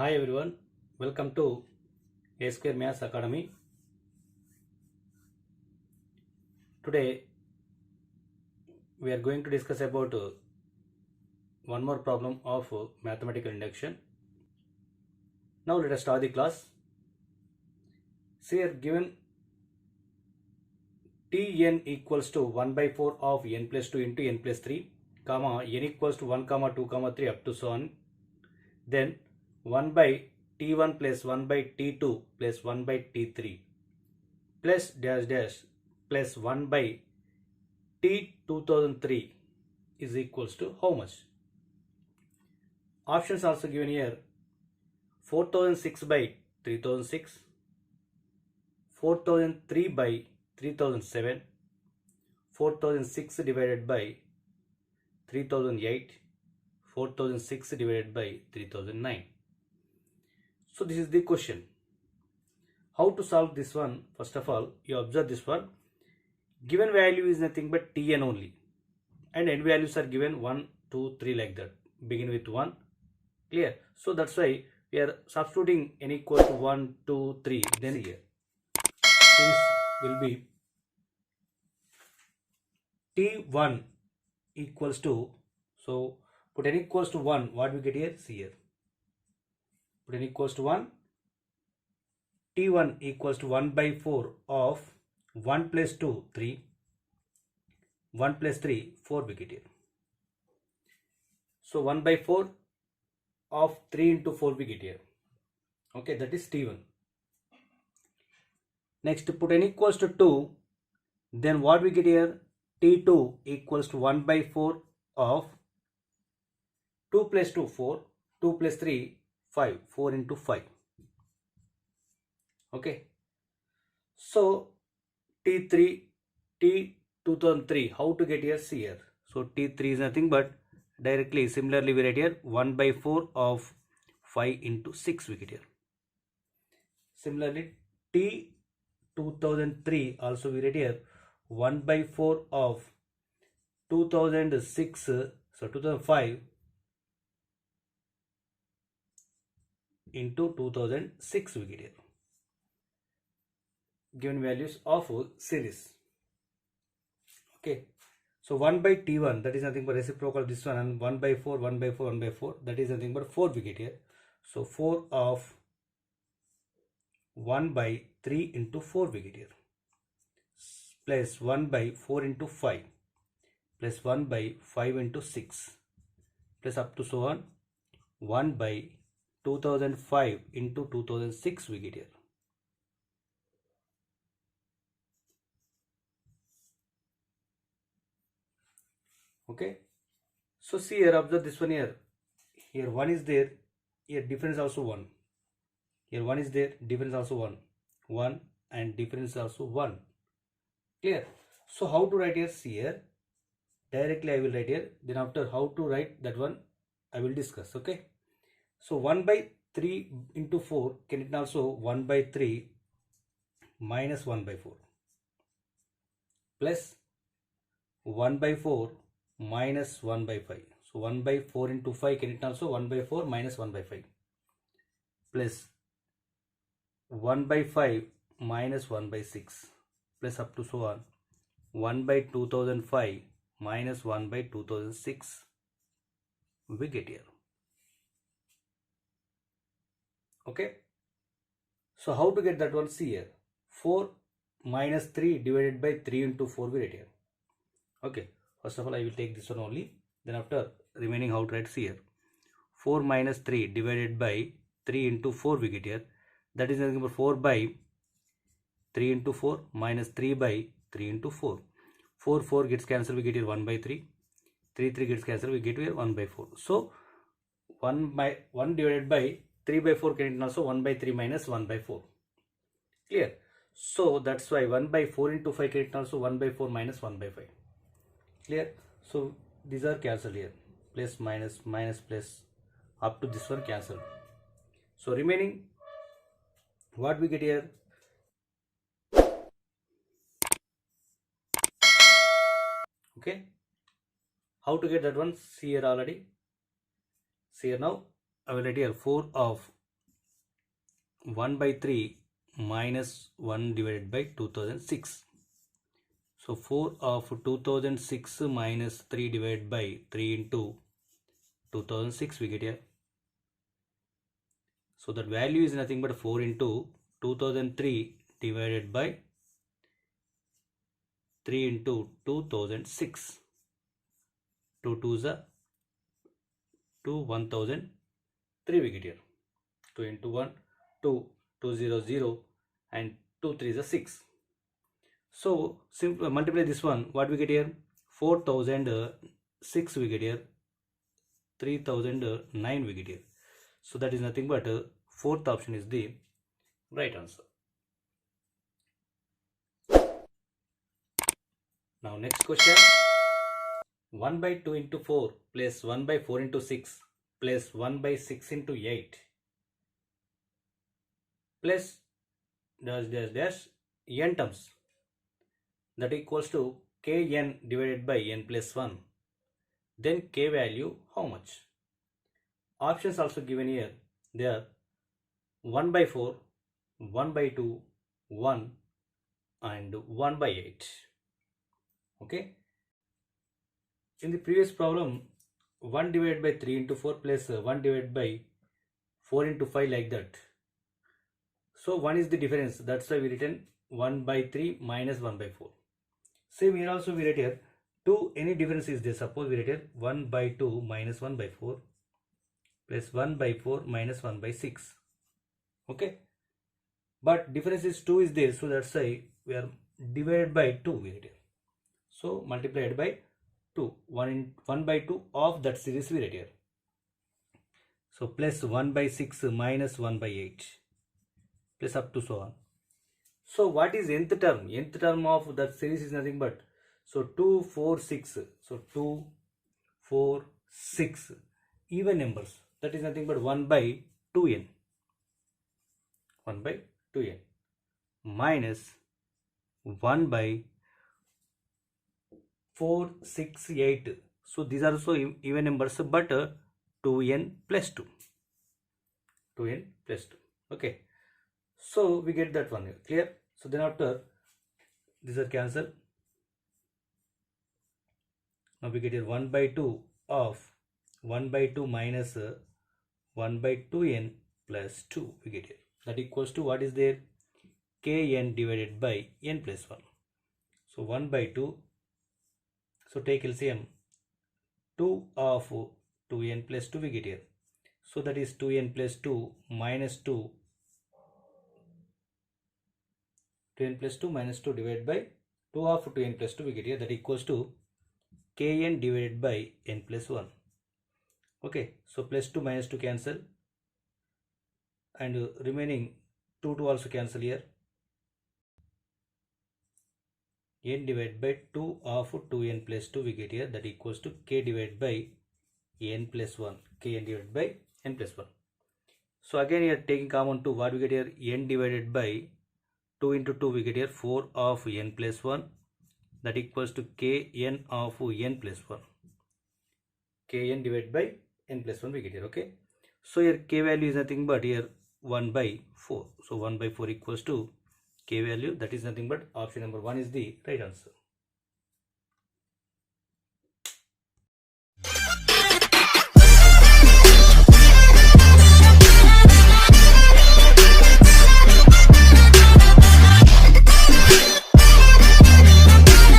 Hi everyone, welcome to A Square Maths Academy. Today we are going to discuss about one more problem of mathematical induction. Now let us start the class. See here, given Tn equals to 1 by 4 of n plus 2 into n plus 3, comma n equals to 1, comma 2, comma 3 up to so on. Then 1 by T1 plus 1 by T2 plus 1 by T3 plus dash dash plus 1 by T2003 is equals to how much? Options also given here: 4006 by 3006, 4003 by 3007, 4006 divided by 3008, 4006 divided by 3009. So this is the question. How to solve this one? First of all, you observe this one. Given value is nothing but Tn only, and n values are given 1, 2, 3 like that. Begin with 1. Clear? So that's why we are substituting n equal to 1, 2, 3. Then here this will be T1 equals to, so put n equals to 1. What we get here? See here. Put n equals to 1. T1 equals to 1 by 4 of 1 plus 2, 3. 1 plus 3, 4 we get here. So 1 by 4 of 3 into 4 we get here. Okay, that is T1. Next, put n equals to 2. Then what we get here? T2 equals to 1 by 4 of 2 plus 2, 4. 2 plus 3, 5. 4 into 5. Okay. So T3, T2003, how to get here? See here. So T3 is nothing but directly, similarly we write here 1 by 4 of 5 into 6 we get here. Similarly T2003 also we write here 1 by 4 of 2006, so 2005 into 2006 we get here. Given values of series. Okay. So 1 by T1, that is nothing but reciprocal of this one, and 1 by 4, 1 by 4, 1 by 4, that is nothing but 4 we get here. So 4 of 1 by 3 into 4 we get here. Plus 1 by 4 into 5. Plus 1 by 5 into 6. Plus up to so on. 1 by 2005 into 2006 we get here. Okay. So see here, observe this one here. Here 1 is there. Here difference also 1. Here 1 is there. Difference also 1. 1 and difference also 1. Clear? So how to write here? See here. Directly I will write here. Then after how to write that one I will discuss. Okay. So 1 by 3 into 4 can it also 1 by 3 minus 1 by 4 plus 1 by 4 minus 1 by 5. So 1 by 4 into 5 can it also 1 by 4 minus 1 by 5 plus 1 by 5 minus 1 by 6 plus up to so on 1 by 2005 minus 1 by 2006 we get here. Okay. So how to get that one? See here. 4 minus 3 divided by 3 into 4 we get here. Okay. First of all, I will take this one only. Then after remaining how to write? See here. 4 minus 3 divided by 3 into 4 we get here. That is nothing but 4 by 3 into 4 minus 3 by 3 into 4. 4 gets cancelled, we get here 1 by 3. 3 gets cancelled, we get here 1 by 4. So 1 divided by 3 by 4 can also 1 by 3 minus 1 by 4. Clear? So that's why 1 by 4 into 5 can also 1 by 4 minus 1 by 5. Clear? So these are cancelled here. Plus minus minus plus up to this one cancelled. So remaining what we get here? Okay. How to get that one? See here already. See here now. I will write here 4 of 1 by 3 minus 1 divided by 2006. So 4 of 2006 minus 3 divided by 3 into 2006 we get here. So that value is nothing but 4 into 2003 divided by 3 into 2006. 2 2s are 2, 1003 we get here. 2 into 1, 2, 2 0 0 and 2 3 is 6. So simply multiply this one, what we get here? 4006 we get here, 3009 we get here. So that is nothing but fourth option is the right answer. Now next question, 1 by 2 into 4 plus 1 by 4 into 6 plus 1 by 6 into 8 plus dash dash dash n terms, that equals to kn divided by n plus 1. Then k value how much? Options also given here. They are 1 by 4, 1 by 2, 1 and 1 by 8. Okay. In the previous problem, 1 divided by 3 into 4 plus 1 divided by 4 into 5 like that. So 1 is the difference. That's why we written 1 by 3 minus 1 by 4. Same here also we write here 2, any difference is there. Suppose we write here 1 by 2 minus 1 by 4 plus 1 by 4 minus 1 by 6. Okay. But difference is 2 is there. So that's why we are divided by 2 we write here. So multiplied by 2. 1 by 2 of that series we write here. So plus 1 by 6 minus 1 by 8. Plus up to so on. So what is nth term? Nth term of that series is nothing but, so 2, 4, 6. So 2, 4, 6 even numbers. That is nothing but 1 by 2n. 1 by 2n minus 1 by 4, 6, 8. So these are also even numbers, but 2n plus 2. 2n plus 2. Okay. So we get that one here. Clear? So then after these are cancelled. Now we get here 1 by 2 of 1 by 2 minus 1 by 2n plus 2 we get here. That equals to what is there? Kn divided by n plus 1. So 1 by 2. So take LCM. 2 of 2n plus 2 we get here. So that is 2n plus 2 minus 2. 2n plus 2 minus 2 divided by 2 of 2n plus 2 we get here. That equals to kn divided by n plus 1. Okay. So plus 2 minus 2 cancel. And remaining 2 to also cancel here. N divided by 2 of 2n plus 2 we get here. That equals to k divided by n plus 1. Kn divided by n plus 1. So again here taking common 2, what we get here? N divided by 2 into 2 we get here 4 of n plus 1. That equals to kn of n plus 1. Kn divided by n plus 1 we get here. Okay. So here k value is nothing but here 1 by 4. So 1 by 4 equals to k value, that is nothing but option number 1 is the right answer.